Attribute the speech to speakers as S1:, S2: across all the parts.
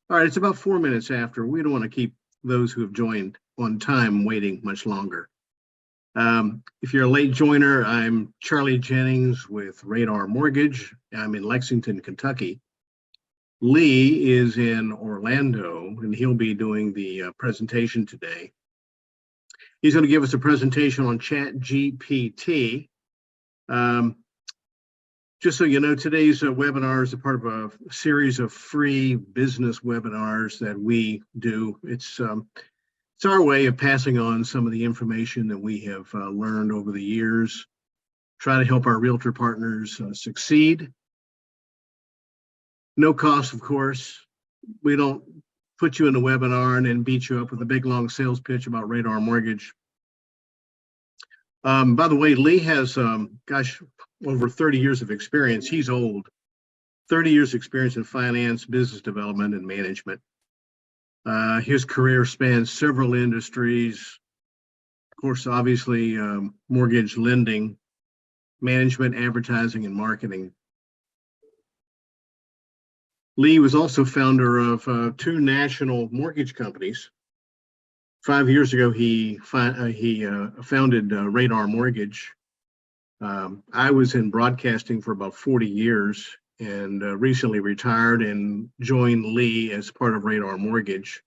S1: All right, it's about 4 minutes after. We don't want to keep those who have joined on time waiting much longer. If you're a late joiner, I'm Charlie Jennings with Radar Mortgage. I'm in Lexington, Kentucky. Lee is in Orlando, and he'll be doing the presentation today. He's going to give us a presentation on ChatGPT. Just so you know, today's webinar is a part of a series of free business webinars that we do. It's our way of passing on some of the information that we have learned over the years, try to help our realtor partners succeed. No cost, of course. We don't put you in a webinar and then beat you up with a big, long sales pitch about Radar Mortgage. By the way, Lee has, over 30 years of experience. He's old. 30 years experience in finance, business development, and management. His career spans several industries. Of course, obviously, mortgage lending, management, advertising, and marketing. Lee was also founder of two national mortgage companies. 5 years ago, he founded Radar Mortgage. I was in broadcasting for about 40 years and recently retired and joined Lee as part of Radar Mortgage.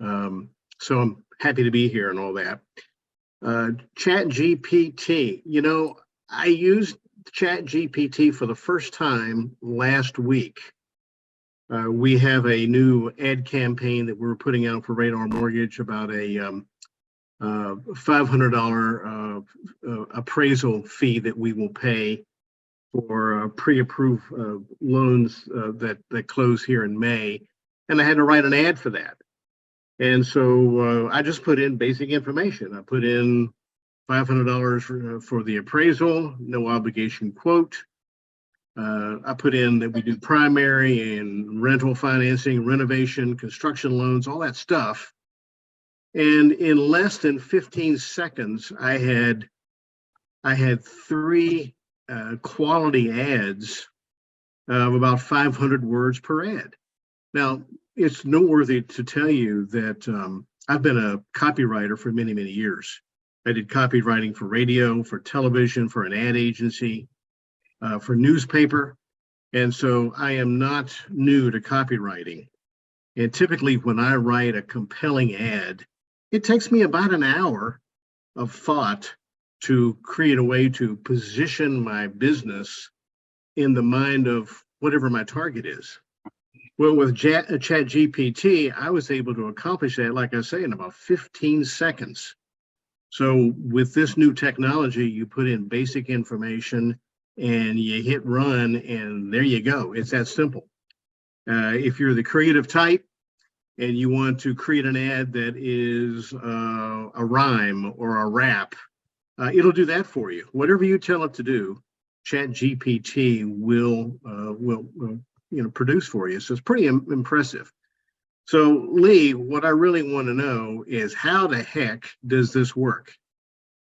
S1: So I'm happy to be here and all that. ChatGPT, you know, I used ChatGPT for the first time last week. We have a new ad campaign that we're putting out for Radar Mortgage about a $500 appraisal fee that we will pay for pre-approved loans that close here in May. And I had to write an ad for that. And so I just put in basic information. I put in $500 for the appraisal, no obligation quote. I put in that we do primary and rental financing, renovation, construction loans, all that stuff. And in less than 15 seconds, I had three quality ads of about 500 words per ad. Now, it's noteworthy to tell you that I've been a copywriter for many, many years. I did copywriting for radio, for television, for an ad agency, for newspaper. And so I am not new to copywriting. And typically when I write a compelling ad, it takes me about an hour of thought to create a way to position my business in the mind of whatever my target is. Well, with ChatGPT, I was able to accomplish that, like I say, in about 15 seconds. So with this new technology, you put in basic information and you hit run, and there you go. It's that simple. If you're the creative type and you want to create an ad that is a rhyme or a rap, it'll do that for you. Whatever you tell it to do, ChatGPT will produce for you. So it's pretty impressive. So Lee, what I really want to know is how the heck does this work?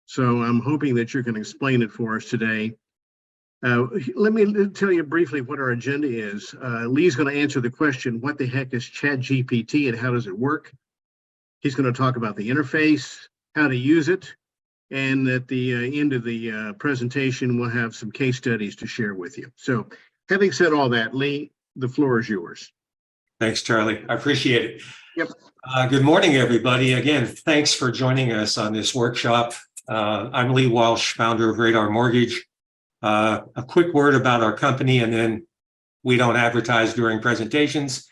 S1: So I'm hoping that you can explain it for us today. Let me tell you briefly what our agenda is. Lee's going to answer the question, what the heck is ChatGPT and how does it work? He's going to talk about the interface, how to use it, and at the end of the presentation, we'll have some case studies to share with you. So having said all that, Lee, the floor is yours.
S2: Thanks, Charlie. I appreciate it.
S1: Yep.
S2: Good morning, everybody. Again, thanks for joining us on this workshop. I'm Lee Walsh, founder of Radar Mortgage. A quick word about our company, and then we don't advertise during presentations.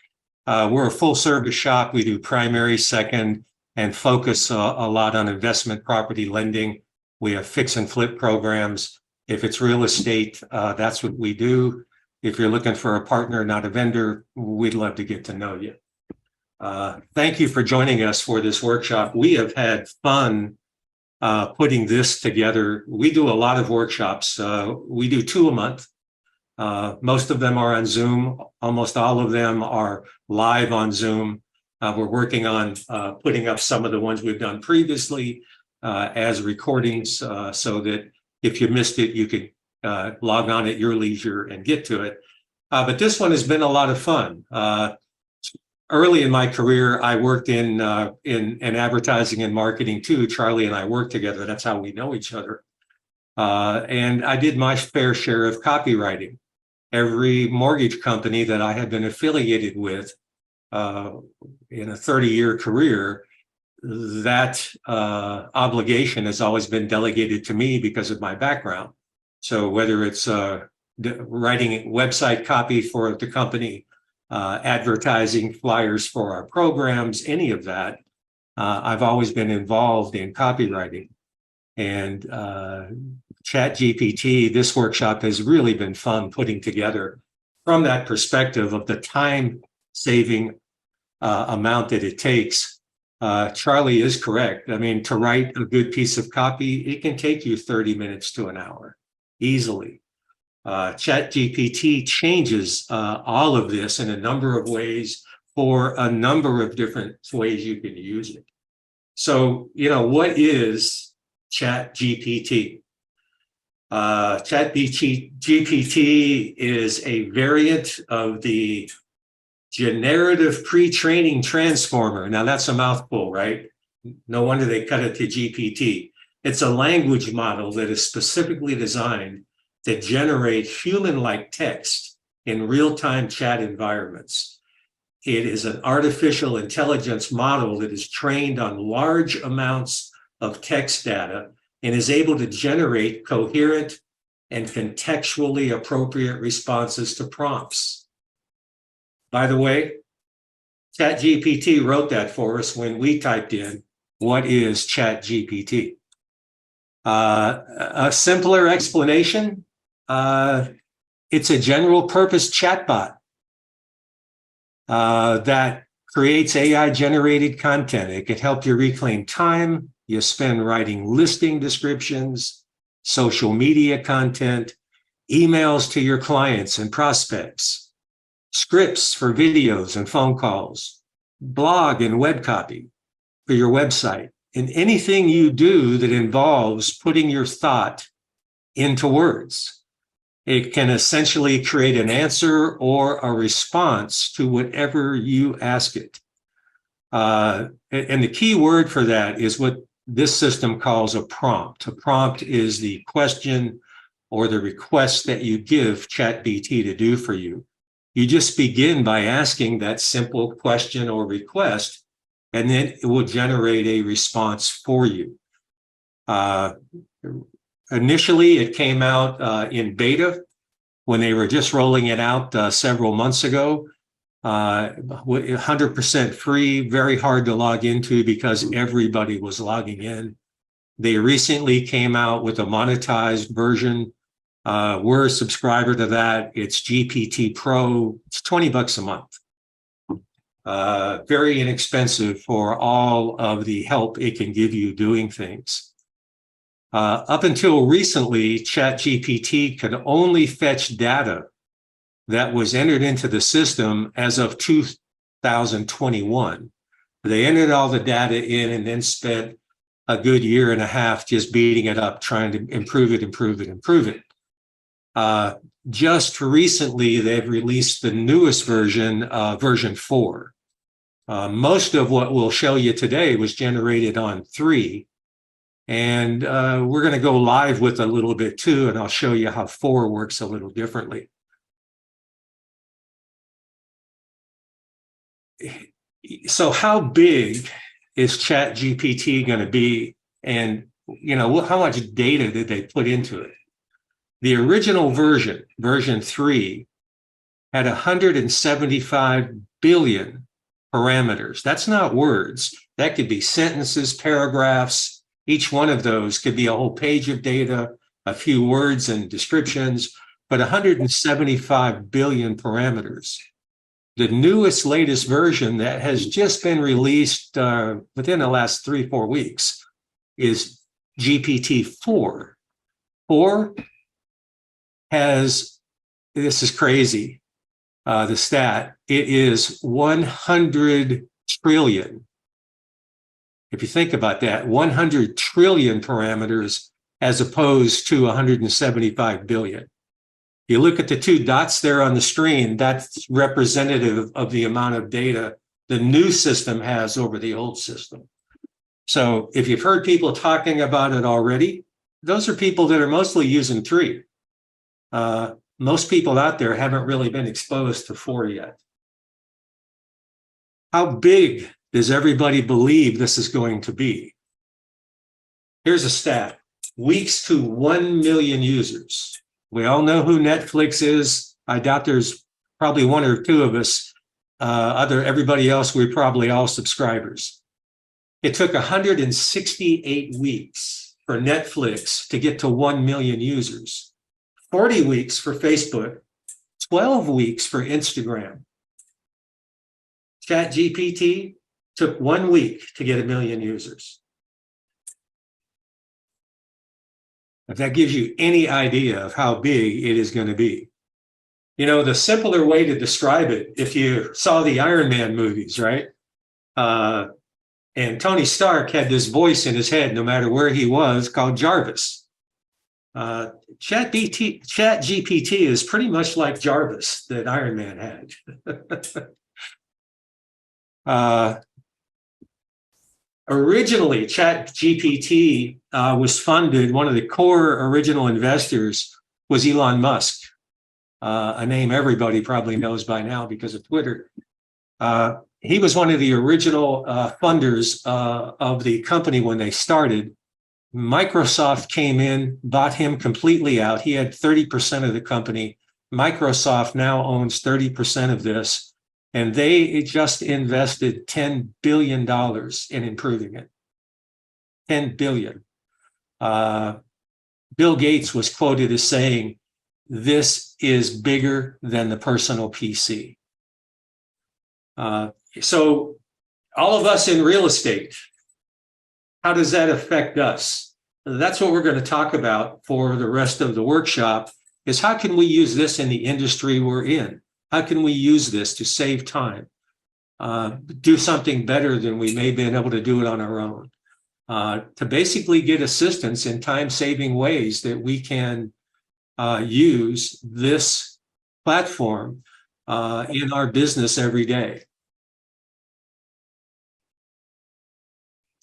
S2: We're a full service shop. We do primary, second, and focus a lot on investment property lending. We have fix and flip programs. If it's real estate, that's what we do. If you're looking for a partner, not a vendor, we'd love to get to know you. Thank you for joining us for this workshop. We have had fun putting this together. We do a lot of workshops. We do 2 a month. Most of them are on Zoom. Almost all of them are live on Zoom. We're working on putting up some of the ones we've done previously as recordings so that if you missed it, you could log on at your leisure and get to it. But this one has been a lot of fun. early in my career, I worked in advertising and marketing too. Charlie and I worked together. That's how we know each other. And I did my fair share of copywriting. Every mortgage company that I had been affiliated with in a 30-year career, that obligation has always been delegated to me because of my background. So whether it's writing website copy for the company, advertising flyers for our programs, any of that, I've always been involved in copywriting. And ChatGPT, this workshop has really been fun putting together from that perspective of the time-saving amount that it takes. Charlie is correct. I mean, to write a good piece of copy, it can take you 30 minutes to an hour easily. ChatGPT changes all of this in a number of ways for a number of different ways you can use it. So, what is ChatGPT? ChatGPT is a variant of the generative pre-training transformer. Now that's a mouthful, right? No wonder they cut it to GPT. It's a language model that is specifically designed to generate human-like text in real-time chat environments. It is an artificial intelligence model that is trained on large amounts of text data and is able to generate coherent and contextually appropriate responses to prompts. By the way, ChatGPT wrote that for us when we typed in, what is ChatGPT? A simpler explanation, it's a general purpose chatbot that creates AI-generated content. It can help you reclaim time you spend writing listing descriptions, social media content, emails to your clients and prospects, scripts for videos and phone calls, blog and web copy for your website, and anything you do that involves putting your thought into words. It can essentially create an answer or a response to whatever you ask it. And the key word for that is what this system calls a prompt. A prompt is the question or the request that you give ChatGPT to do for you. You just begin by asking that simple question or request, and then it will generate a response for you. Initially, it came out in beta when they were just rolling it out several months ago. 100% free, very hard to log into because everybody was logging in. They recently came out with a monetized version. We're a subscriber to that. It's GPT Pro. It's $20 a month. Very inexpensive for all of the help it can give you doing things. Up until recently, ChatGPT could only fetch data that was entered into the system as of 2021. They entered all the data in and then spent a good year and a half just beating it up, trying to improve it. Just recently, they've released the newest version, version 4. Most of what we'll show you today was generated on 3. And we're going to go live with a little bit too, and I'll show you how 4 works a little differently. So how big is ChatGPT going to be? And, how much data did they put into it? The original version, version 3, had 175 billion parameters. That's not words. That could be sentences, paragraphs. Each one of those could be a whole page of data, a few words and descriptions, but 175 billion parameters. The newest, latest version that has just been released within the last 3-4 weeks is GPT-4. 4 has, this is crazy, the stat, it is 100 trillion. If you think about that, 100 trillion parameters as opposed to 175 billion. You look at the 2 dots there on the screen, that's representative of the amount of data the new system has over the old system. So if you've heard people talking about it already, those are people that are mostly using 3. Most people out there haven't really been exposed to 4 yet. How big does everybody believe this is going to be? Here's a stat. Weeks to 1 million users. We all know who Netflix is. I doubt there's probably 1 or 2 of us. Everybody else, we're probably all subscribers. It took 168 weeks for Netflix to get to 1 million users, 40 weeks for Facebook, 12 weeks for Instagram. ChatGPT took 1 week to get 1 million users. If that gives you any idea of how big it is going to be. You know, the simpler way to describe it, if you saw the Iron Man movies, right? And Tony Stark had this voice in his head, no matter where he was, called Jarvis. ChatGPT is pretty much like Jarvis that Iron Man had. Originally, ChatGPT was funded. One of the core original investors was Elon Musk, a name everybody probably knows by now because of Twitter. He was one of the original funders of the company when they started. Microsoft came in, bought him completely out. He had 30% of the company. Microsoft now owns 30% of this, and they just invested $10 billion in improving it. $10 billion. Bill Gates was quoted as saying, "This is bigger than the personal PC." So all of us in real estate, how does that affect us? That's what we're going to talk about for the rest of the workshop, is how can we use this in the industry we're in? How can we use this to save time, do something better than we may have been able to do it on our own, to basically get assistance in time-saving ways that we can use this platform in our business every day.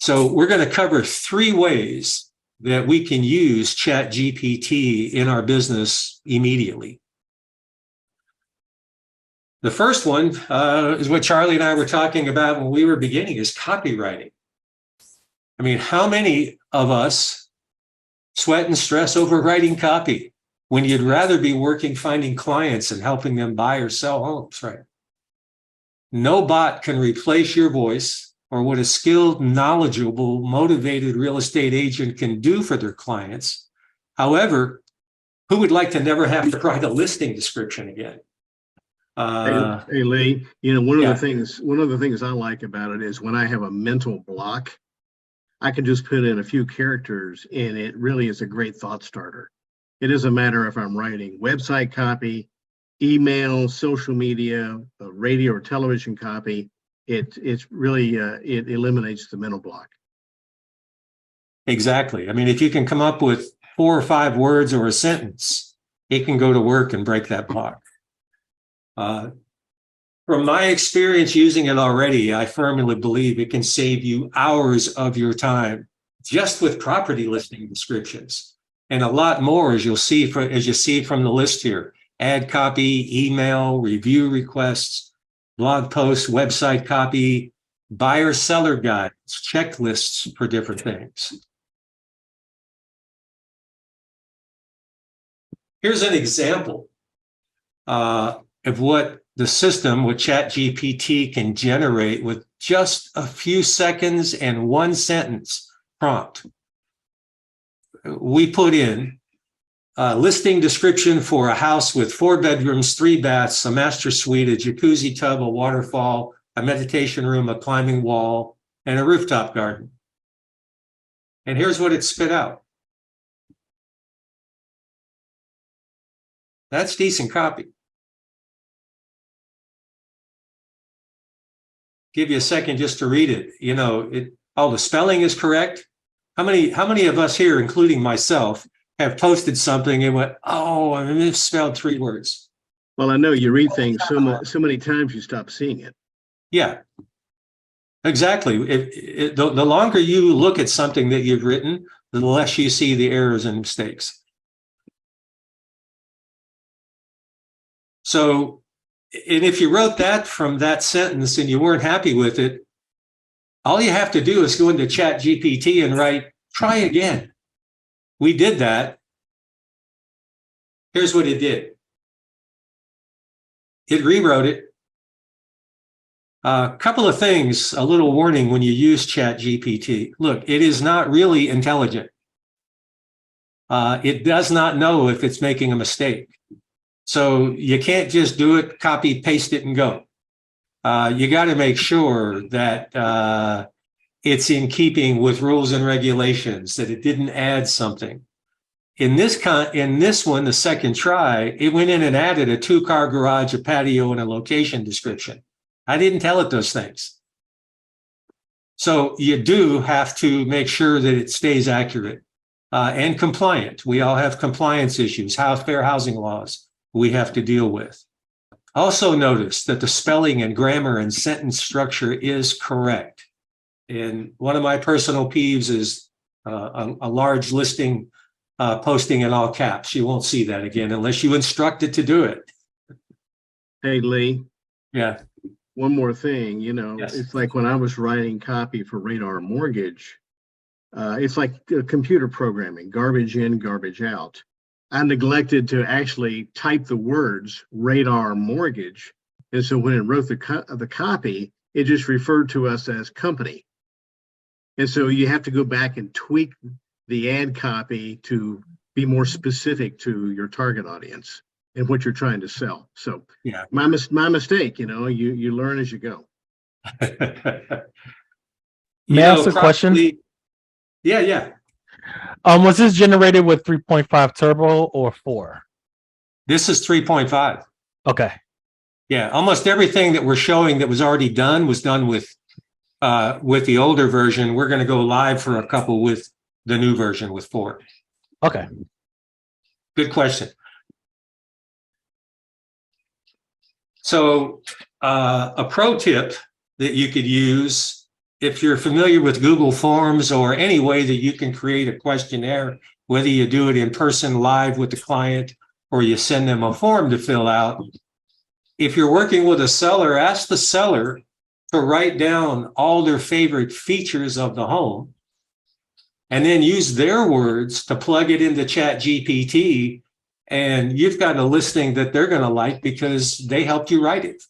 S2: So we're going to cover 3 ways that we can use ChatGPT in our business immediately. The first one is what Charlie and I were talking about when we were beginning, is copywriting. I mean, how many of us sweat and stress over writing copy when you'd rather be working, finding clients and helping them buy or sell homes, right? No bot can replace your voice or what a skilled, knowledgeable, motivated real estate agent can do for their clients. However, who would like to never have to write a listing description again?
S1: Hey Lee, you know, one of the things I like about it is when I have a mental block, I can just put in a few characters and it really is a great thought starter. It doesn't matter if I'm writing website copy, email, social media, radio or television copy. It's really it eliminates the mental block.
S2: Exactly. I mean, if you can come up with 4 or 5 words or a sentence, it can go to work and break that block. From my experience using it already, I firmly believe it can save you hours of your time just with property listing descriptions, and a lot more, as you see from the list here: ad copy, email, review requests, blog posts, website copy, buyer seller guides, checklists for different things. Here's an example of what the system with ChatGPT can generate with just a few seconds and 1 sentence prompt. We put in a listing description for a house with 4 bedrooms, 3 baths, a master suite, a jacuzzi tub, a waterfall, a meditation room, a climbing wall, and a rooftop garden. And here's what it spit out. That's decent copy. Give you a second just to read it. You know, all the spelling is correct. How many of us here, including myself, have posted something and went, "Oh, I misspelled 3 words"?
S1: Well, I know you read things so many times you stop seeing it.
S2: Yeah. Exactly. The longer you look at something that you've written, the less you see the errors and mistakes. So, and if you wrote that from that sentence and you weren't happy with it, all you have to do is go into ChatGPT and write, try again. We did that. Here's what it did. It rewrote it. A couple of things, a little warning when you use ChatGPT. Look, it is not really intelligent. It does not know if it's making a mistake. So you can't just do it, copy, paste it, and go. You got to make sure that it's in keeping with rules and regulations, that it didn't add something. In this one, the second try, it went in and added a 2-car garage, a patio, and a location description. I didn't tell it those things. So you do have to make sure that it stays accurate and compliant. We all have compliance issues, fair housing laws we have to deal with. Also notice that the spelling and grammar and sentence structure is correct. And one of my personal peeves is a large listing posting in all caps. You won't see that again unless you instruct it to do it.
S1: Hey, Lee.
S2: Yeah.
S1: One more thing,
S2: Yes.
S1: It's like when I was writing copy for Radar Mortgage, it's like computer programming, garbage in, garbage out. I neglected to actually type the words Radar Mortgage. And so when it wrote the copy, it just referred to us as company. And so you have to go back and tweak the ad copy to be more specific to your target audience and what you're trying to sell. So
S2: yeah,
S1: my mistake, you learn as you go.
S3: May I ask a question?
S2: Yeah.
S3: Was this generated with 3.5 turbo or 4?
S2: This is 3.5.
S3: Okay.
S2: Yeah, almost everything that we're showing that was already done was done with the older version. We're going to go live for a couple with the new version with 4.
S3: Okay.
S2: Good question. So a pro tip that you could use if you're familiar with Google Forms or any way that you can create a questionnaire, whether you do it in person live with the client or you send them a form to fill out. If you're working with a seller, ask the seller to write down all their favorite features of the home and then use their words to plug it into ChatGPT. And you've got a listing that they're going to like because they helped you write it.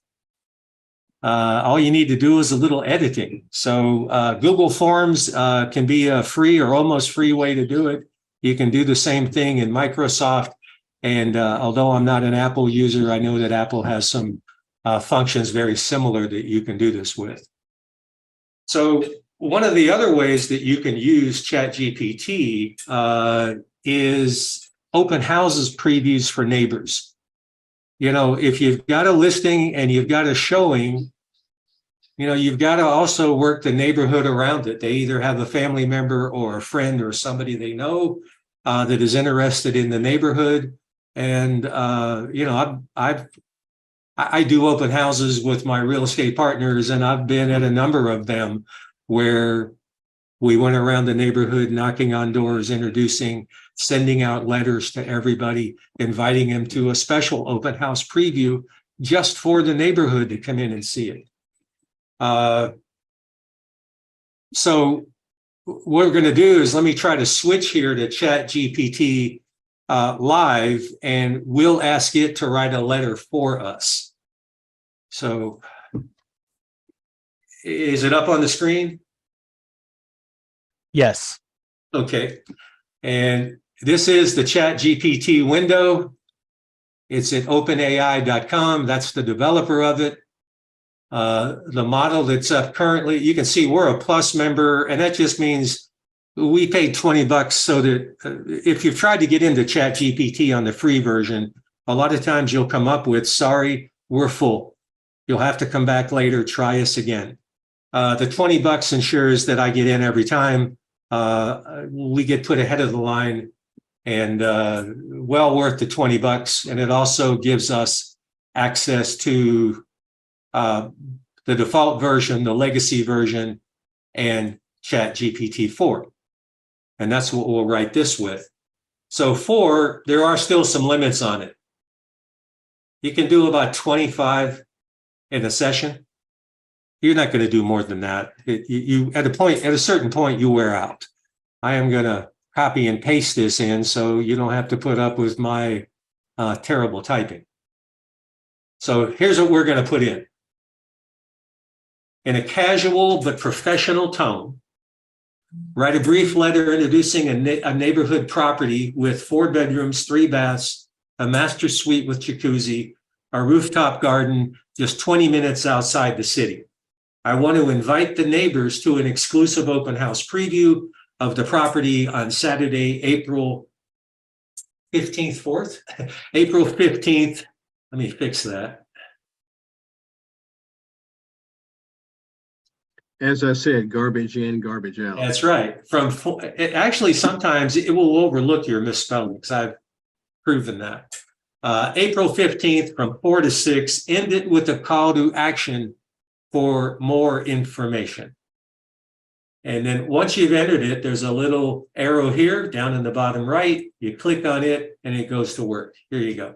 S2: All you need to do is a little editing. So Google Forms can be a free or almost free way to do it. You can do the same thing in Microsoft. And although I'm not an Apple user, I know that Apple has some functions very similar that you can do this with. So one of the other ways that you can use ChatGPT is open houses previews for neighbors. If you've got a listing and you've got a showing, you've got to also work the neighborhood around it. They either have a family member or a friend or somebody they know that is interested in the neighborhood. And, I do open houses with my real estate partners, and I've been at a number of them where we went around the neighborhood, knocking on doors, introducing, sending out letters to everybody, inviting them to a special open house preview just for the neighborhood to come in and see it. So what we're going to do is let me try to switch here to ChatGPT live, and we'll ask it to write a letter for us. So is it up on the screen?
S3: Yes.
S2: Okay. And this is the ChatGPT window. It's at openai.com. That's the developer of it. The model that's up currently, you can see we're a Plus member, and that just means we paid $20 so that if you've tried to get into ChatGPT on the free version, a lot of times you'll come up with, sorry, we're full. You'll have to come back later, try us again. The $20 ensures that I get in every time. We get put ahead of the line, and well worth the $20. And it also gives us access to the default version, the legacy version, and ChatGPT 4. And that's what we'll write this with. So 4, there are still some limits on it. You can do about 25 in a session. You're not going to do more than that. At a certain point, you wear out. I am going to copy and paste this in so you don't have to put up with my terrible typing. So here's what we're going to put in. In a casual but professional tone, write a brief letter introducing a neighborhood property with 4 bedrooms, 3 baths, a master suite with jacuzzi, a rooftop garden, just 20 minutes outside the city. I want to invite the neighbors to an exclusive open house preview of the property on Saturday, April 15th, 4th? April 15th. Let me fix that.
S1: As I said, garbage in, garbage out.
S2: That's right. Actually, sometimes it will overlook your misspellings. I've proven that. April 15th from 4 to 6, end it with a call to action for more information. And then once you've entered it, there's a little arrow here down in the bottom right. You click on it and it goes to work. Here you go.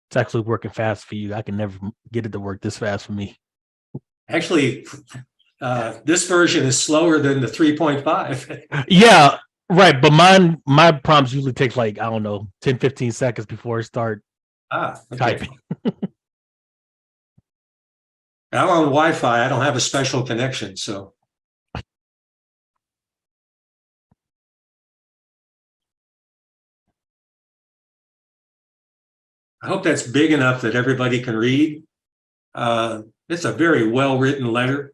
S3: It's actually working fast for you. I can never get it to work this fast for me.
S2: Actually, this version is slower than the 3.5.
S3: Yeah, right. But my prompts usually take like, I don't know, 10, 15 seconds before I start typing.
S2: I'm on Wi-Fi. I don't have a special connection, so. I hope that's big enough that everybody can read. It's a very well-written letter.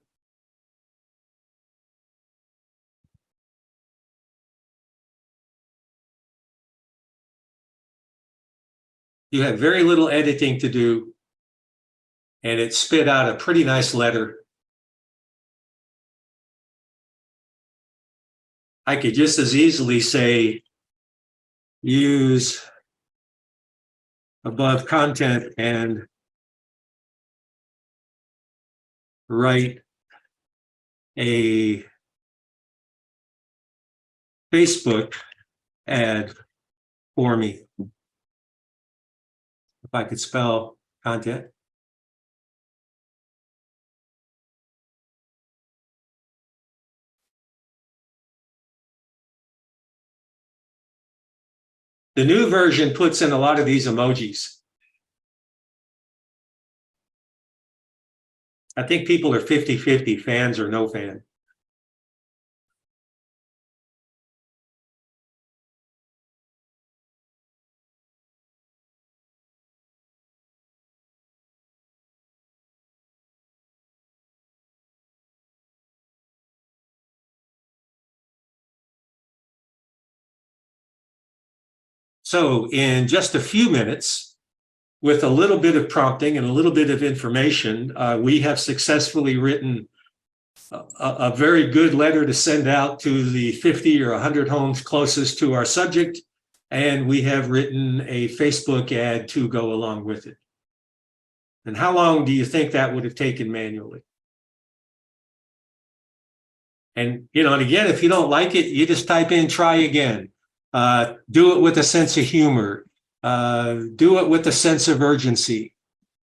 S2: You have very little editing to do, and it spit out a pretty nice letter. I could just as easily say, use above content and write a Facebook ad for me. If I could spell content. The new version puts in a lot of these emojis. I think people are 50-50, fans or no fan. So in just a few minutes, with a little bit of prompting and a little bit of information, we have successfully written a very good letter to send out to the 50 or 100 homes closest to our subject, and we have written a Facebook ad to go along with it. And how long do you think that would have taken manually? And, and again, if you don't like it, you just type in try again. Do it with a sense of humor. Do it with a sense of urgency.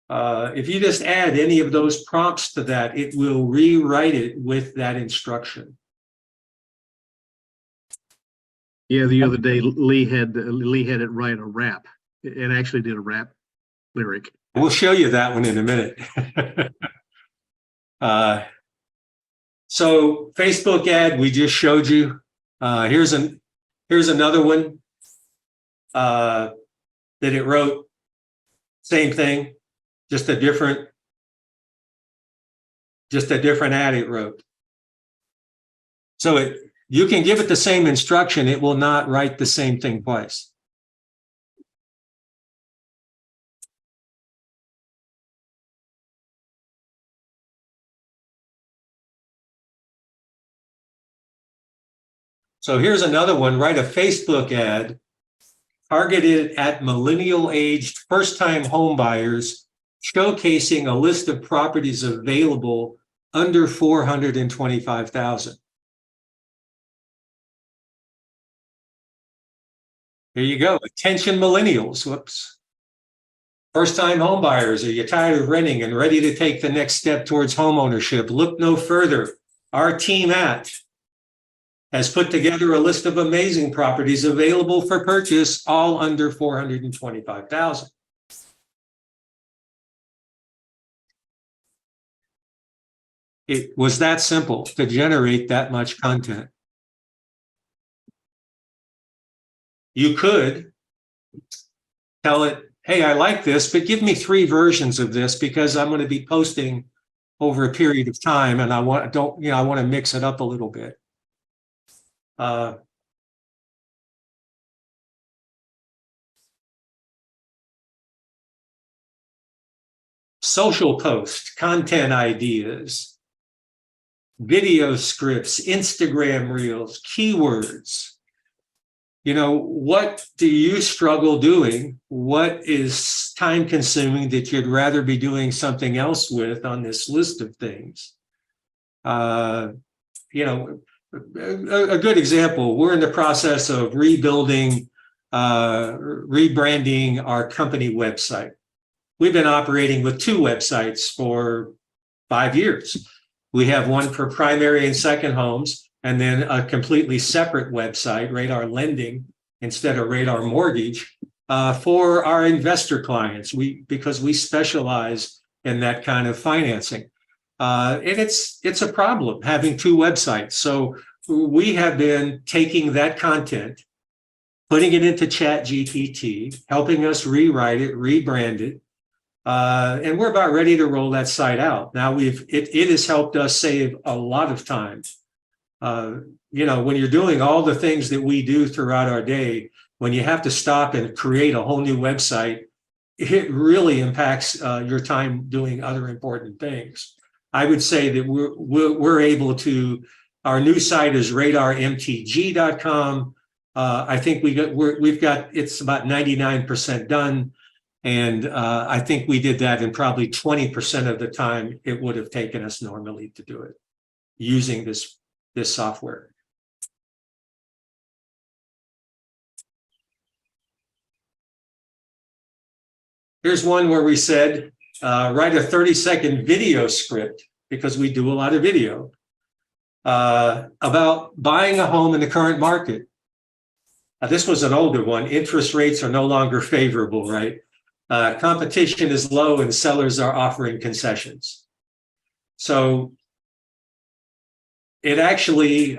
S2: If you just add any of those prompts to that, it will rewrite it with that instruction.
S1: Yeah, the other day Lee had it write a rap. It actually did a rap lyric.
S2: We'll show you that one in a minute. So Facebook ad we just showed you. Here's another one that it wrote. Same thing, just a different ad it wrote. So You can give it the same instruction. It will not write the same thing twice. So here's another one. Write a Facebook ad targeted at millennial-aged first-time home buyers, showcasing a list of properties available under $425,000. There you go. Attention millennials. Whoops. First-time home buyers, are you tired of renting and ready to take the next step towards homeownership? Look no further. Our team has put together a list of amazing properties available for purchase, all under $425,000. It was that simple to generate that much content. You could tell it, hey, I like this, but give me 3 versions of this because I'm going to be posting over a period of time, and I want to mix it up a little bit. Social post, content ideas, video scripts, Instagram reels, keywords. What do you struggle doing? What is time consuming that you'd rather be doing something else with on this list of things? A good example, we're in the process of rebranding our company website. We've been operating with 2 websites for 5 years. We have one for primary and second homes, and then a completely separate website, Radar Lending, instead of Radar Mortgage, for our investor clients. Because we specialize in that kind of financing. And it's a problem having 2 websites. So we have been taking that content, putting it into ChatGPT, helping us rewrite it, rebrand it, and we're about ready to roll that site out. Now it has helped us save a lot of time. When you're doing all the things that we do throughout our day, when you have to stop and create a whole new website, it really impacts your time doing other important things. I would say that we're able to. Our new site is radarmtg.com. I think it's about 99% done. And I think we did that in probably 20% of the time it would have taken us normally to do it using this software. Here's one where we said, write a 30-second video script, because we do a lot of video, about buying a home in the current market. This was an older one. Interest rates are no longer favorable, right? Competition is low and sellers are offering concessions. So it actually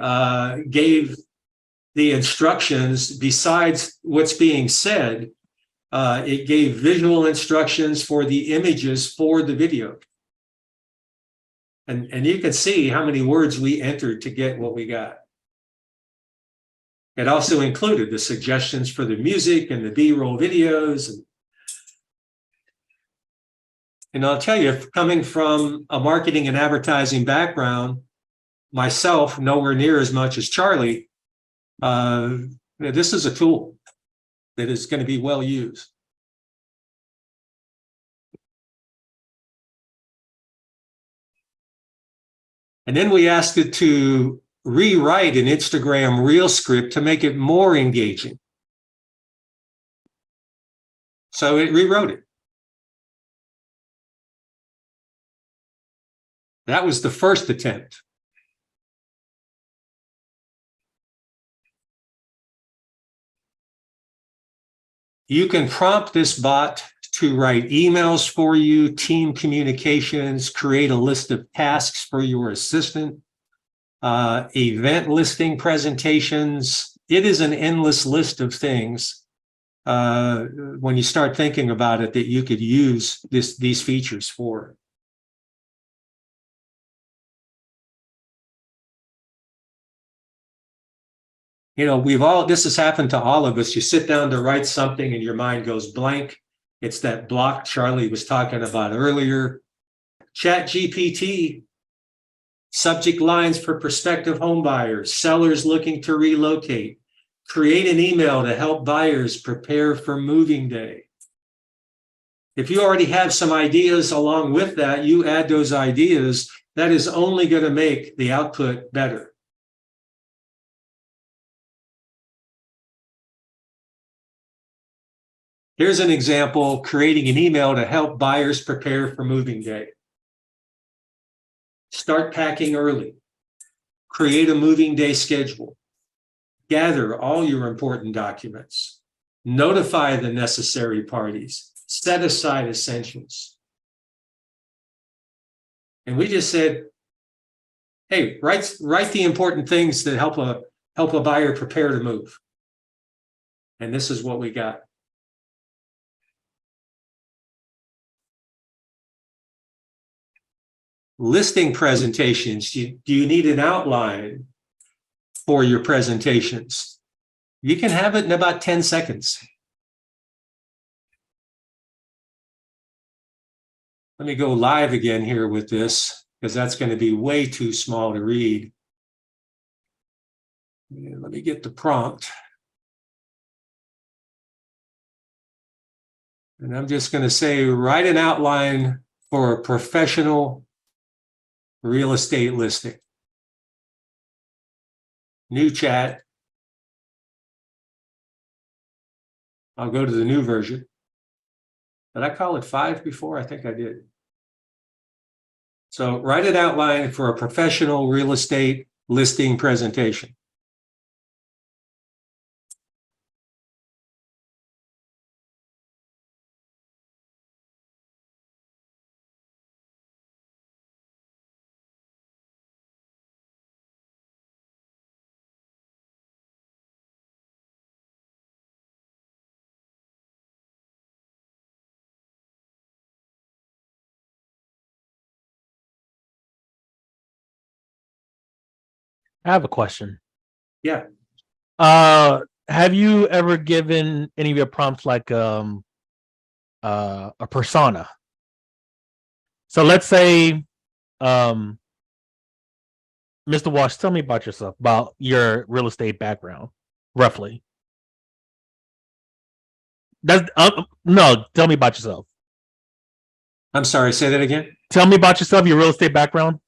S2: gave the instructions besides what's being said. It gave visual instructions for the images for the video. And you can see how many words we entered to get what we got. It also included the suggestions for the music and the B-roll videos. And I'll tell you, coming from a marketing and advertising background, myself, nowhere near as much as Charlie, this is a tool that is going to be well used. And then we asked it to rewrite an Instagram reel script to make it more engaging. So it rewrote it. That was the first attempt. You can prompt this bot to write emails for you, team communications, create a list of tasks for your assistant, event listing presentations. It is an endless list of things when you start thinking about it that you could use these features for. this has happened to all of us. You sit down to write something and your mind goes blank. It's that block Charlie was talking about earlier. ChatGPT, subject lines for prospective home buyers, sellers looking to relocate. Create an email to help buyers prepare for moving day. If you already have some ideas along with that, you add those ideas. That is only going to make the output better. Here's an example, creating an email to help buyers prepare for moving day. Start packing early. Create a moving day schedule. Gather all your important documents. Notify the necessary parties. Set aside essentials. And we just said, hey, write the important things that help a buyer prepare to move. And this is what we got. Listing presentations. Do you need an outline for your presentations? You can have it in about 10 seconds. Let me go live again here with this, because that's going to be way too small to read. Let me get the prompt. And I'm just going to say, write an outline for a professional real estate listing. New chat. I'll go to the new version. Did I call it 5 before? I think I did. So write an outline for a professional real estate listing presentation.
S3: I have a question.
S2: Yeah.
S3: Have you ever given any of your prompts like a persona? So let's say, Mr. Walsh, tell me about yourself, about your real estate background, roughly. No, tell me about yourself.
S2: I'm sorry, say that again.
S3: Tell me about yourself, your real estate background.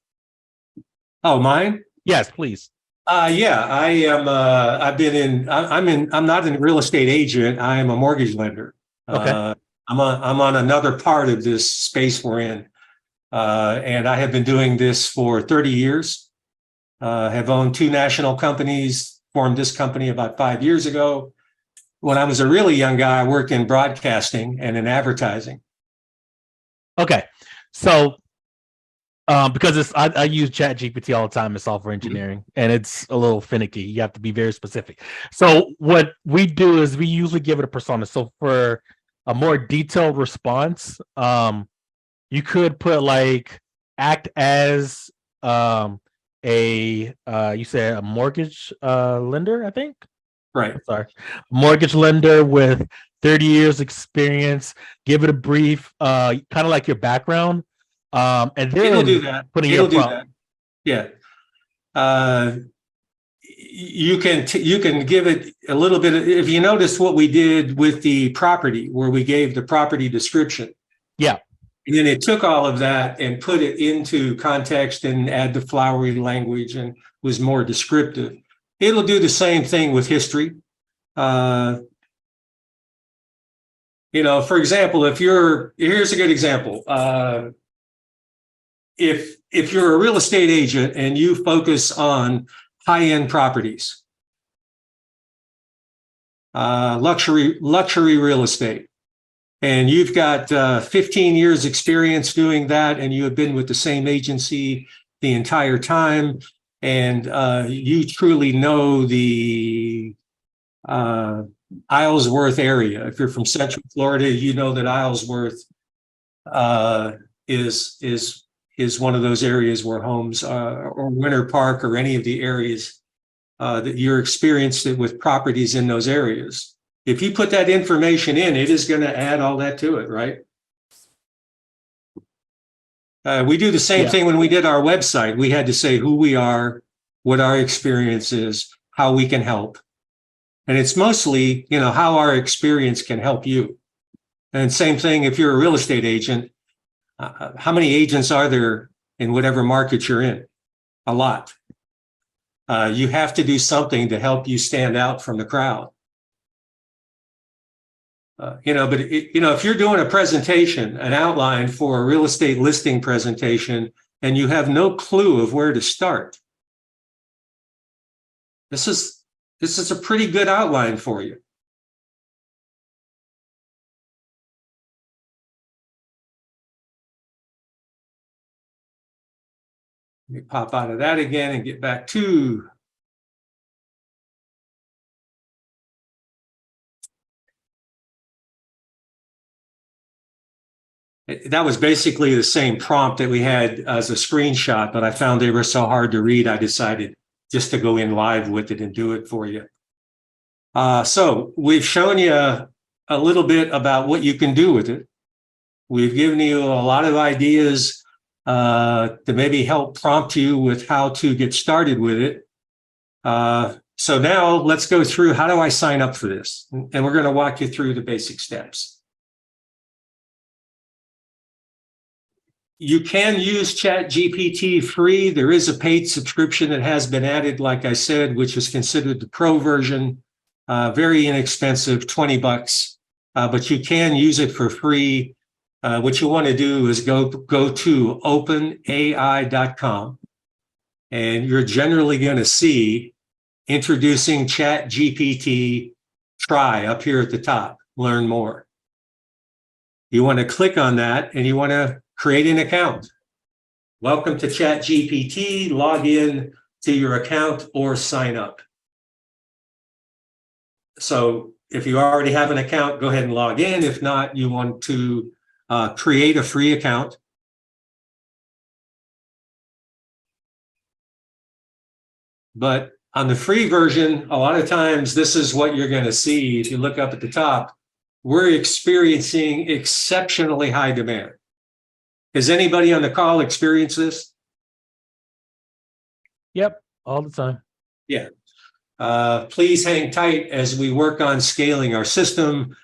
S2: Oh, mine?
S3: Yes, please.
S2: Yeah, I am. I'm not a real estate agent. I am a mortgage lender.
S3: Okay.
S2: I'm on another part of this space we're in, and I have been doing this for 30 years. Have owned 2 national companies. Formed this company about 5 years ago. When I was a really young guy, I worked in broadcasting and in advertising.
S3: Okay, so because I use ChatGPT all the time in software engineering, and it's a little finicky. You have to be very specific. So what we do is we usually give it a persona. So for a more detailed response, you could put like act as you said a mortgage lender, I think.
S2: Right.
S3: Sorry, mortgage lender with 30 years experience. Give it a brief, kind of like your background. And then
S2: it'll do that.
S3: It'll do that.
S2: Yeah. You can give it a little bit of, if you notice what we did with the property, where we gave the property description.
S3: Yeah.
S2: And then it took all of that and put it into context and add the flowery language and was more descriptive. It'll do the same thing with history. For example, here's a good example. If you're a real estate agent and you focus on high-end properties, luxury real estate, and you've got 15 years experience doing that, and you have been with the same agency the entire time, and you truly know the Islesworth area. If you're from Central Florida, you know that Islesworth is one of those areas where homes or Winter Park or any of the areas that you're experienced with properties in those areas. If you put that information in, it is going to add all that to it, right? We do the same thing when we did our website. We had to say who we are, what our experience is, how we can help. And it's mostly, how our experience can help you. And same thing if you're a real estate agent, how many agents are there in whatever market you're in? A lot. You have to do something to help you stand out from the crowd. But if you're doing a presentation, an outline for a real estate listing presentation, and you have no clue of where to start, this is a pretty good outline for you. Let me pop out of that again and get back to that. Was basically the same prompt that we had as a screenshot, but I found they were so hard to read, I decided just to go in live with it and do it for you. So we've shown you a little bit about what you can do with it. We've given you a lot of ideas to maybe help prompt you with how to get started with it. So now let's go through, how do I sign up for this? And we're going to walk you through the basic steps. You can use ChatGPT free. There is a paid subscription that has been added, like I said, which is considered the pro version, very inexpensive, $20, but you can use it for free. What you want to do is go to openai.com, and you're generally going to see introducing ChatGPT, try up here at the top, learn more. You want to click on that and you want to create an account. Welcome to ChatGPT, log in to your account or sign up. So if you already have an account, go ahead and log in. If not, you want to create a free account. But on the free version, a lot of times this is what you're going to see. If you look up at the top, we're experiencing exceptionally high demand. Has anybody on the call experienced this?
S3: Yep, all the time.
S2: Yeah. Please hang tight as we work on scaling our system.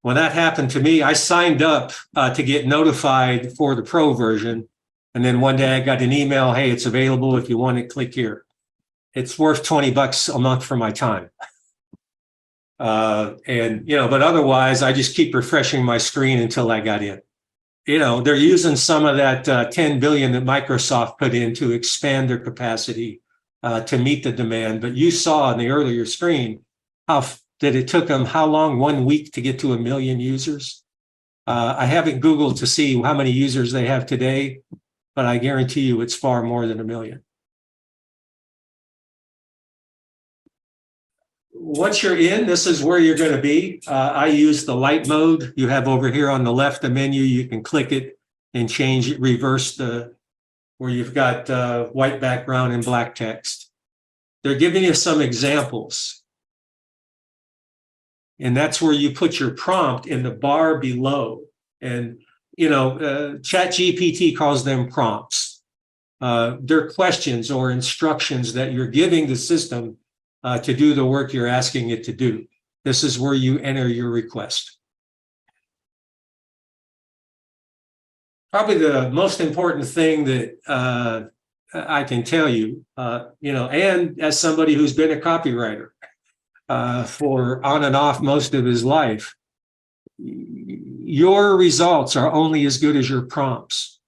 S2: When that happened to me, I signed up to get notified for the pro version. And then one day I got an email, hey, it's available. If you want it, click here. It's worth $20 a month for my time. But otherwise, I just keep refreshing my screen until I got in. They're using some of that 10 billion that Microsoft put in to expand their capacity to meet the demand. But you saw in the earlier screen that it took them how long? 1 week to get to 1 million users. I haven't Googled to see how many users they have today, but I guarantee you it's far more than 1 million. Once you're in, this is where you're going to be. I use the light mode. You have over here on the left the menu. You can click it and change it, reverse where you've got white background and black text. They're giving you some examples. And that's where you put your prompt in the bar below. And, ChatGPT calls them prompts. They're questions or instructions that you're giving the system to do the work you're asking it to do. This is where you enter your request. Probably the most important thing that I can tell you, and as somebody who's been a copywriter for on and off most of his life, your results are only as good as your prompts.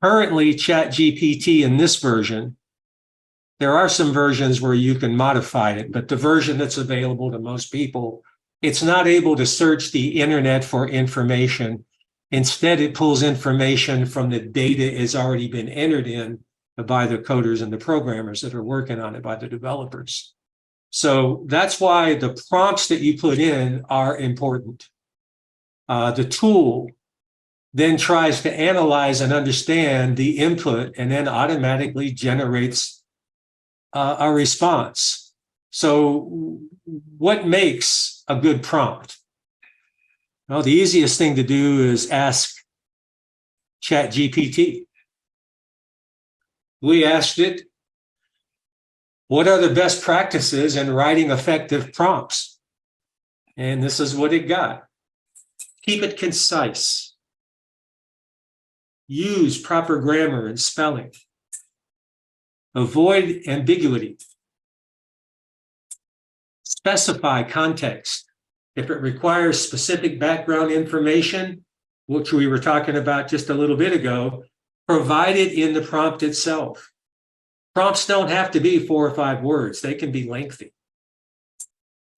S2: Currently, ChatGPT in this version, there are some versions where you can modify it, but the version that's available to most people, it's not able to search the internet for information. Instead, it pulls information from the data that's already been entered in by the coders and the programmers that are working on it, by the developers. So that's why the prompts that you put in are important. The tool then tries to analyze and understand the input and then automatically generates a response. So what makes a good prompt? Well, the easiest thing to do is ask ChatGPT. We asked it, what are the best practices in writing effective prompts? And this is what it got. Keep it concise. Use proper grammar and spelling. Avoid ambiguity. Specify context. If it requires specific background information, which we were talking about just a little bit ago, provide it in the prompt itself. Prompts don't have to be 4 or 5 words. They can be lengthy.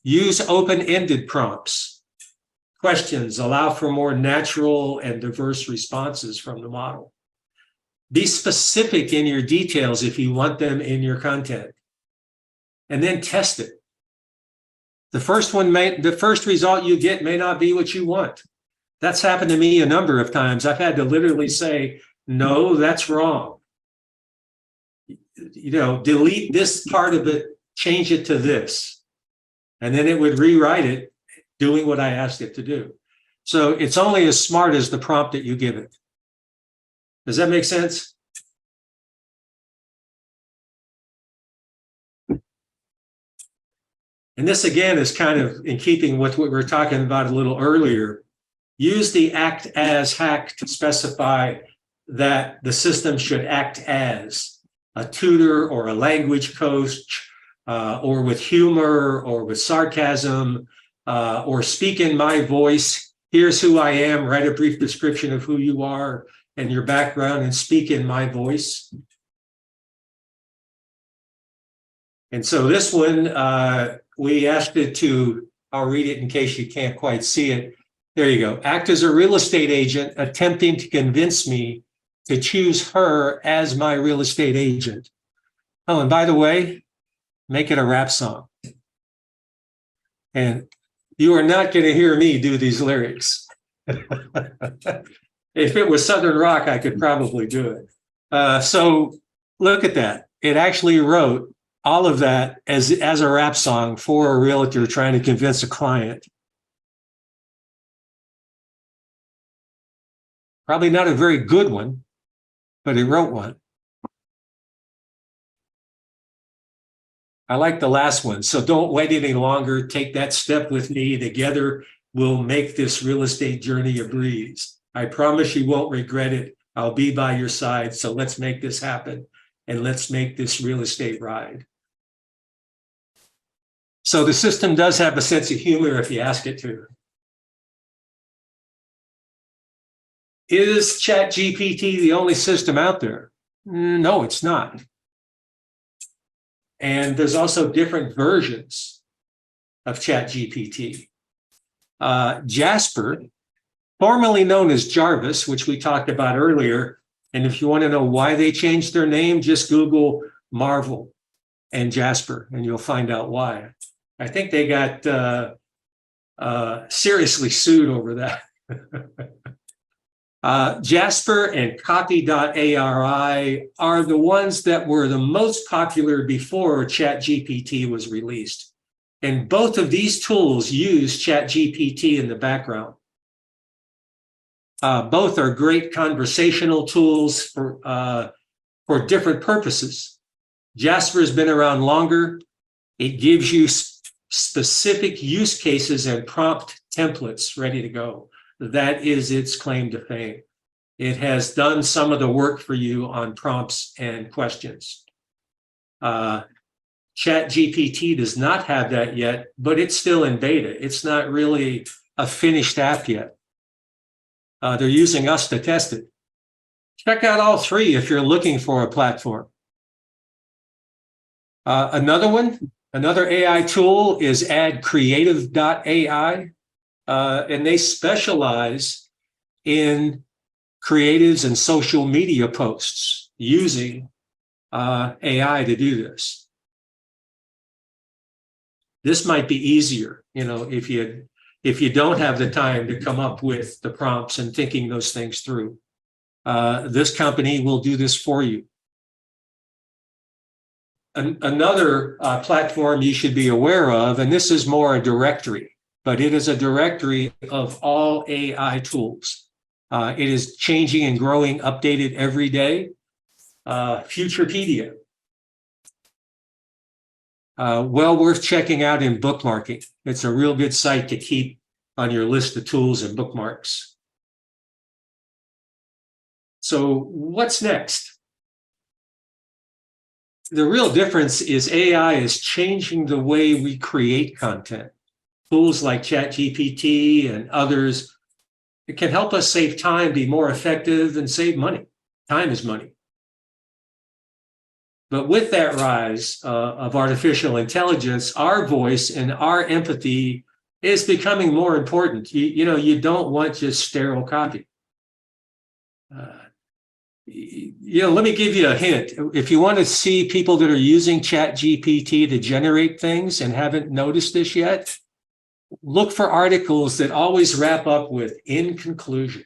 S2: Use open-ended prompts. Questions allow for more natural and diverse responses from the model. Be specific in your details if you want them in your content. And then test it. The first result you get may not be what you want. That's happened to me a number of times. I've had to literally say, no, that's wrong. Delete this part of it, change it to this. And then it would rewrite it, doing what I asked it to do. So it's only as smart as the prompt that you give it. Does that make sense? And this, again, is kind of in keeping with what we were talking about a little earlier. Use the act as hack to specify that the system should act as a tutor or a language coach, or with humor or with sarcasm, or speak in my voice. Here's who I am, write a brief description of who you are and your background and speak in my voice. And so this one, we asked it to, I'll read it in case you can't quite see it. There you go. Act as a real estate agent attempting to convince me to choose her as my real estate agent. Oh, and by the way, make it a rap song. And you are not going to hear me do these lyrics. If it was Southern rock, I could probably do it. So look at that. It actually wrote all of that as a rap song for a realtor trying to convince a client. Probably not a very good one, but it wrote one. I like the last one. So don't wait any longer. Take that step with me. Together, we'll make this real estate journey a breeze. I promise you won't regret it. I'll be by your side. So let's make this happen. And let's make this real estate ride. So the system does have a sense of humor if you ask it to. Is ChatGPT the only system out there? No, it's not. And there's also different versions of ChatGPT. Jasper, formerly known as Jarvis, which we talked about earlier. And if you want to know why they changed their name, just Google Marvel and Jasper, and you'll find out why. I think they got seriously sued over that. Jasper and Copy.ari are the ones that were the most popular before ChatGPT was released. And both of these tools use ChatGPT in the background. Both are great conversational tools for different purposes. Jasper has been around longer. It gives you specific use cases and prompt templates ready to go. That is its claim to fame. It has done some of the work for you on prompts and questions. ChatGPT does not have that yet, but it's still in beta. It's not really a finished app yet. They're using us to test it. Check out all three if you're looking for a platform. Another AI tool is addcreative.ai. And they specialize in creatives and social media posts using AI to do this. This might be easier, if you don't have the time to come up with the prompts and thinking those things through. This company will do this for you. Another platform you should be aware of, and this is more a directory, but it is a directory of all AI tools. It is changing and growing, updated every day. Futurepedia. Well worth checking out in bookmarking. It's a real good site to keep on your list of tools and bookmarks. So what's next? The real difference is AI is changing the way we create content. Tools like ChatGPT and others, it can help us save time, be more effective, and save money. Time is money. But with that rise of artificial intelligence, our voice and our empathy is becoming more important. You don't want just sterile copy. Let me give you a hint. If you want to see people that are using ChatGPT to generate things and haven't noticed this yet, look for articles that always wrap up with "in conclusion."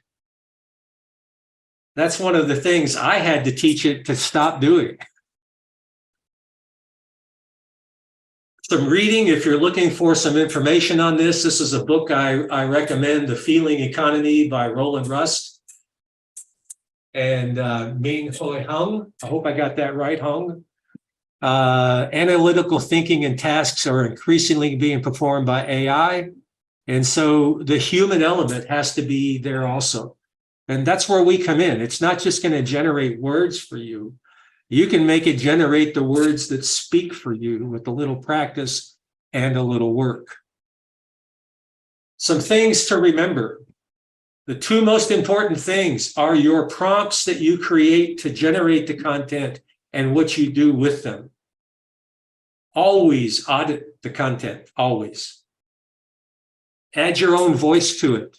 S2: That's one of the things I had to teach it to stop doing. Some reading, if you're looking for some information on this, this is a book I recommend, The Feeling Economy by Roland Rust and Ming Hoi Hung. I hope I got that right, Hung. Analytical thinking and tasks are increasingly being performed by AI. And so the human element has to be there also. And that's where we come in. It's not just going to generate words for you. You can make it generate the words that speak for you with a little practice and a little work. Some things to remember. The two most important things are your prompts that you create to generate the content and what you do with them. Always audit the content, always. Add your own voice to it.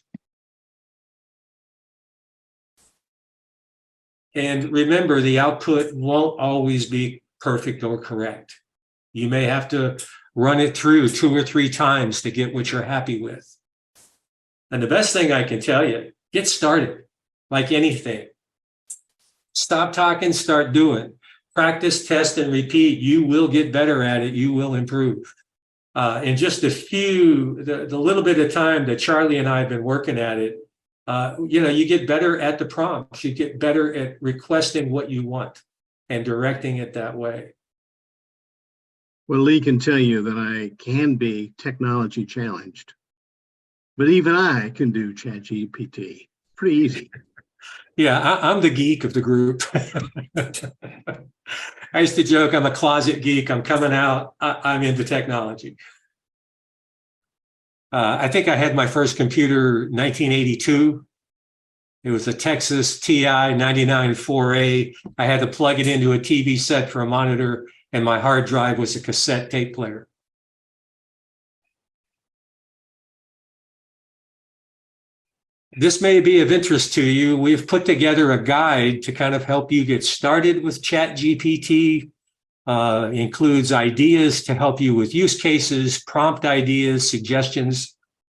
S2: And remember, the output won't always be perfect or correct. You may have to run it through 2 or 3 times to get what you're happy with. And the best thing I can tell you, get started, like anything. Stop talking, start doing. Practice, test, and repeat. You will get better at it. You will improve. In just the little bit of time that Charlie and I have been working at it, you get better at the prompts. You get better at requesting what you want and directing it that way.
S1: Well, Lee can tell you that I can be technology challenged, but even I can do ChatGPT. Pretty easy.
S2: Yeah, I'm the geek of the group. I used to joke, I'm a closet geek. I'm coming out. I'm into technology. I think I had my first computer 1982. It was a Texas TI 99-4A. I had to plug it into a TV set for a monitor, and my hard drive was a cassette tape player. This may be of interest to you. We've put together a guide to kind of help you get started with ChatGPT. Includes ideas to help you with use cases, prompt ideas, suggestions,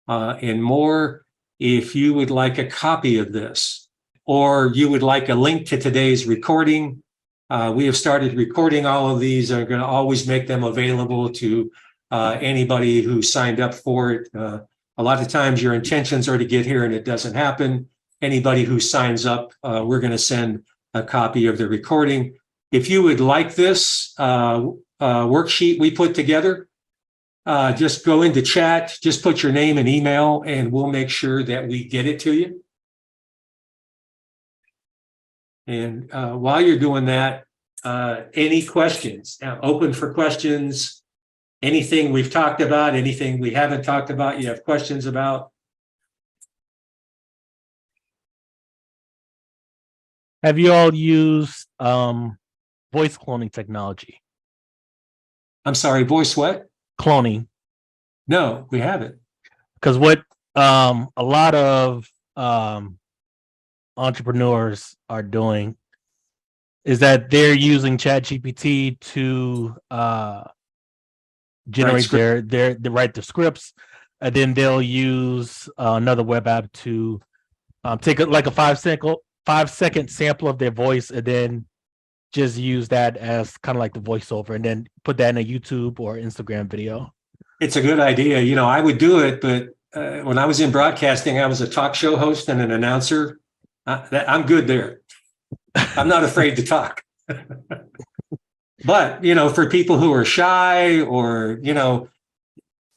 S2: and more. If you would like a copy of this, or you would like a link to today's recording, we have started recording all of these. I'm going to always make them available to anybody who signed up for it. A lot of times your intentions are to get here and it doesn't happen. Anybody who signs up, we're going to send a copy of the recording. If you would like this worksheet we put together, just go into chat, just put your name and email, and we'll make sure that we get it to you. And while you're doing that, any questions? Open for questions. Anything we've talked about, anything we haven't talked about, you have questions about?
S3: Have you all used voice cloning technology?
S2: I'm sorry, voice what?
S3: Cloning.
S2: No, we haven't.
S3: Because what a lot of entrepreneurs are doing is that they're using ChatGPT to generate they write the scripts, and then they'll use another web app to take like a 5-second sample of their voice and then just use that as kind of like the voiceover and then put that in a YouTube or Instagram video.
S2: It's a good idea. You know, I would do it, but when I was in broadcasting, I was a talk show host and an announcer. I'm good there. I'm not afraid to talk. But, you know, for people who are shy or, you know,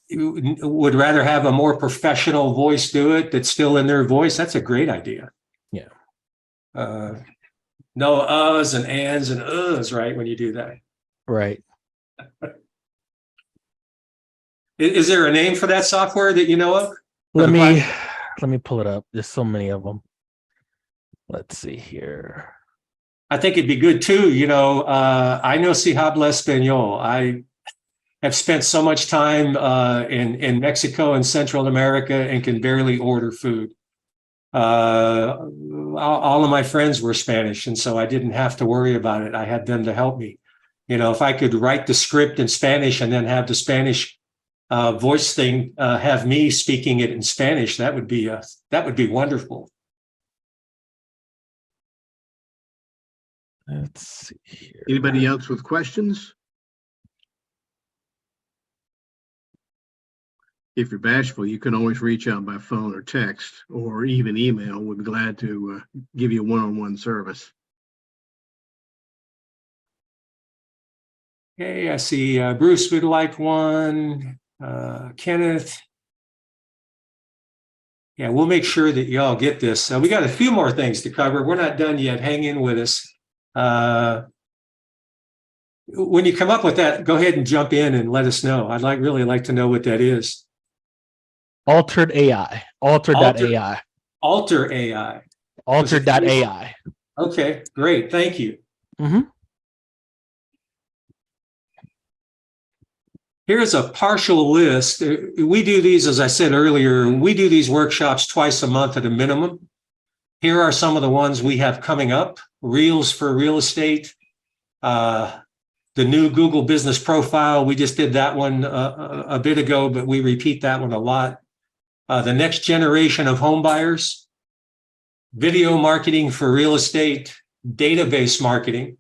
S2: would rather have a more professional voice do it that's still in their voice, that's a great idea.
S3: Yeah.
S2: No uhs and ands and uhs, right, when you do that.
S3: Right.
S2: Is there a name for that software that you know of?
S3: Let me pull it up. There's so many of them. Let's see here.
S2: I think it'd be good too. You know, I no si habla español. I have spent so much time in Mexico and Central America and can barely order food. All of my friends were Spanish, and so I didn't have to worry about it. I had them to help me. You know, if I could write the script in Spanish and then have the Spanish voice thing have me speaking it in Spanish, that would be wonderful.
S3: Let's see here.
S1: Anybody else with questions? If you're bashful, you can always reach out by phone or text or even email. We'd be glad to give you one-on-one service.
S2: Okay, I see Bruce would like one. Kenneth. Yeah, we'll make sure that y'all get this. We got a few more things to cover. We're not done yet. Hang in with us. When you come up with that, go ahead and jump in and let us know. I'd really like to know what that is.
S3: Altered AI. Altered.ai.
S2: Alter AI.
S3: Altered.ai.
S2: Okay, great. Thank you.
S3: Mm-hmm.
S2: Here's a partial list. We do these, as I said earlier, we do these workshops twice a month at a minimum. Here are some of the ones we have coming up. Reels for real estate. The new Google business profile. We just did that one a bit ago, but we repeat that one a lot. The next generation of home buyers. Video marketing for real estate. Database marketing.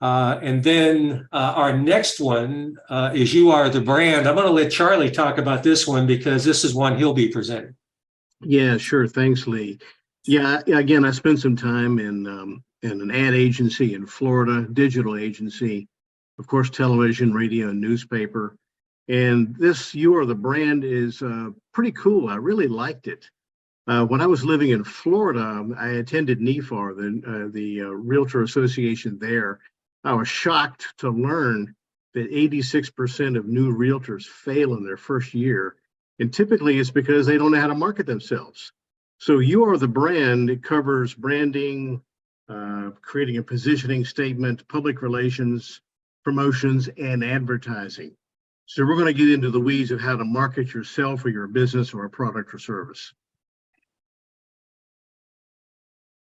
S2: And then our next one is You Are the Brand. I'm going to let Charlie talk about this one because this is one he'll be presenting.
S1: Yeah, sure. Thanks, Lee. Yeah, again, I spent some time in an ad agency in Florida, digital agency, of course, television, radio, and newspaper. And this You Are the Brand is pretty cool. I really liked it. When I was living in Florida, I attended NEFAR, the Realtor Association there. I was shocked to learn that 86% of new realtors fail in their first year. And typically it's because they don't know how to market themselves. So You Are the Brand, it covers branding, creating a positioning statement, public relations, promotions, and advertising. So we're going to get into the weeds of how to market yourself or your business or a product or service.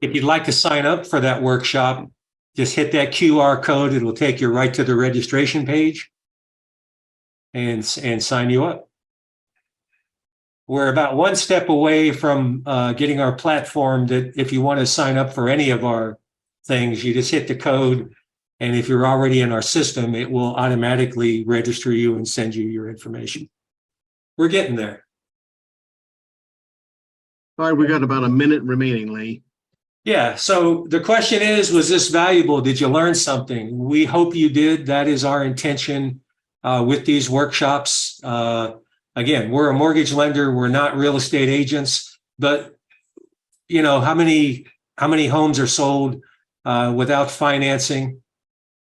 S2: If you'd like to sign up for that workshop, just hit that QR code. It'll take you right to the registration page and sign you up. We're about one step away from getting our platform that if you want to sign up for any of our things, you just hit the code. And if you're already in our system, it will automatically register you and send you your information. We're getting there.
S1: All right, we got about a minute remaining, Lee.
S2: Yeah, so the question is, was this valuable? Did you learn something? We hope you did. That is our intention with these workshops. Again, we're a mortgage lender. We're not real estate agents, but you know, how many homes are sold without financing?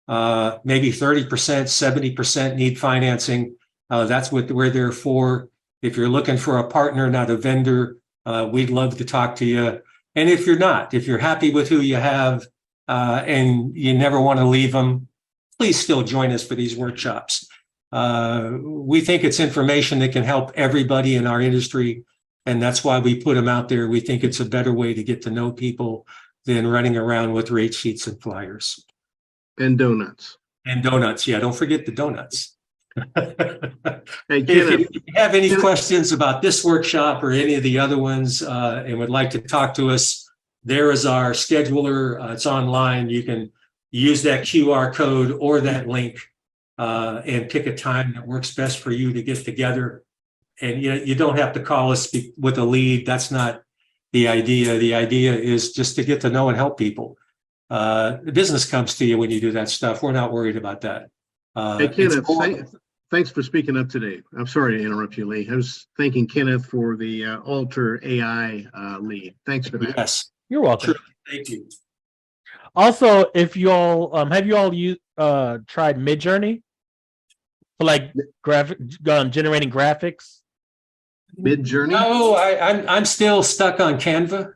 S2: Maybe 30%, 70% need financing. That's what we're there for. If you're looking for a partner, not a vendor, we'd love to talk to you. And if you're not, if you're happy with who you have and you never want to leave them, please still join us for these workshops. We think it's information that can help everybody in our industry, and that's why we put them out there. We think it's a better way to get to know people than running around with rate sheets and flyers.
S1: And donuts.
S2: And donuts, yeah, don't forget the donuts.
S1: Hey,
S2: If you have any questions about this workshop or any of the other ones and would like to talk to us, there is our scheduler. It's online. You can use that QR code or that link and pick a time that works best for you to get together. And you don't have to call us with a lead. That's not the idea. The idea is just to get to know and help people. The business comes to you when you do that stuff. We're not worried about that.
S1: Hey, Kenneth, thanks for speaking up today. I'm sorry to interrupt you, Lee. I was thanking Kenneth for the Alter AI lead. Thanks for that.
S2: Yes,
S3: You're welcome.
S2: sure. Thank you.
S3: Also, if y'all have you all tried Midjourney for like generating graphics?
S1: Midjourney?
S2: No, I'm still stuck on Canva.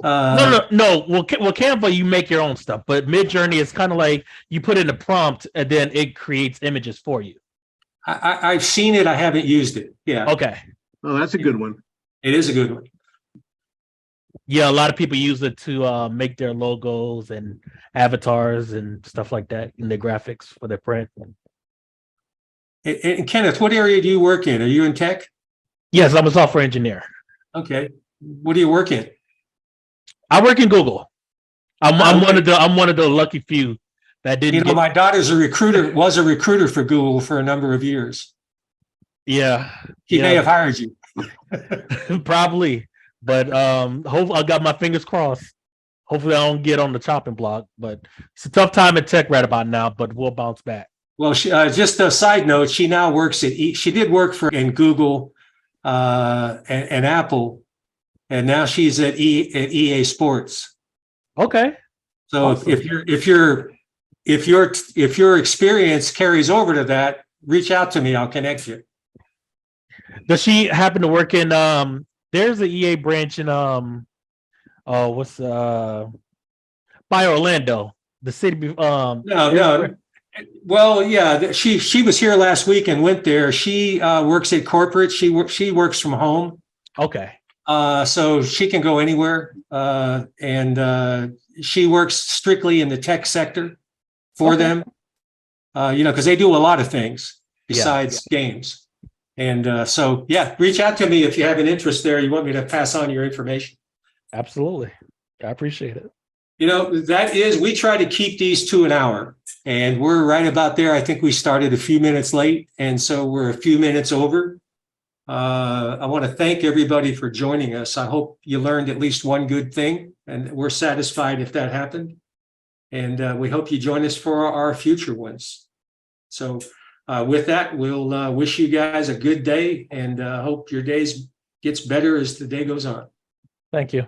S3: No. Well, Canva, you make your own stuff, but Midjourney is kind of like you put in a prompt and then it creates images for you.
S2: I've seen it. I haven't used it. Yeah.
S3: Okay.
S1: Oh, that's a good one.
S2: It is a good one.
S3: Yeah, a lot of people use it to make their logos and avatars and stuff like that in their graphics for their print.
S2: And Kenneth, what area do you work in? Are you in tech?
S3: Yes, I'm a software engineer.
S2: Okay. What do you work in?
S3: I work in Google. I'm one of the lucky few that didn't.
S2: My daughter's a recruiter. Was a recruiter for Google for a number of years.
S3: Yeah,
S2: She may have hired you.
S3: Probably, but I got my fingers crossed. Hopefully, I don't get on the chopping block. But it's a tough time in tech right about now. But we'll bounce back.
S2: Well, just a side note, she now works at she did work in Google and Apple, and now she's at EA Sports.
S3: Okay.
S2: So awesome. if your experience carries over to that, reach out to me. I'll connect you.
S3: Does she happen to work in there's an EA branch in by Orlando, the city
S2: no. Well, yeah, she was here last week and went there. She works at corporate. She works from home.
S3: Okay.
S2: So she can go anywhere, and she works strictly in the tech sector for them. Because they do a lot of things besides games. And so, reach out to me if you have an interest there. You want me to pass on your information.
S3: Absolutely. I appreciate it.
S2: We try to keep these to an hour, and we're right about there. I think we started a few minutes late, and so we're a few minutes over. I want to thank everybody for joining us. I hope you learned at least one good thing, and we're satisfied if that happened. And we hope you join us for our future ones. So with that, we'll wish you guys a good day, and hope your days gets better as the day goes on.
S3: Thank you.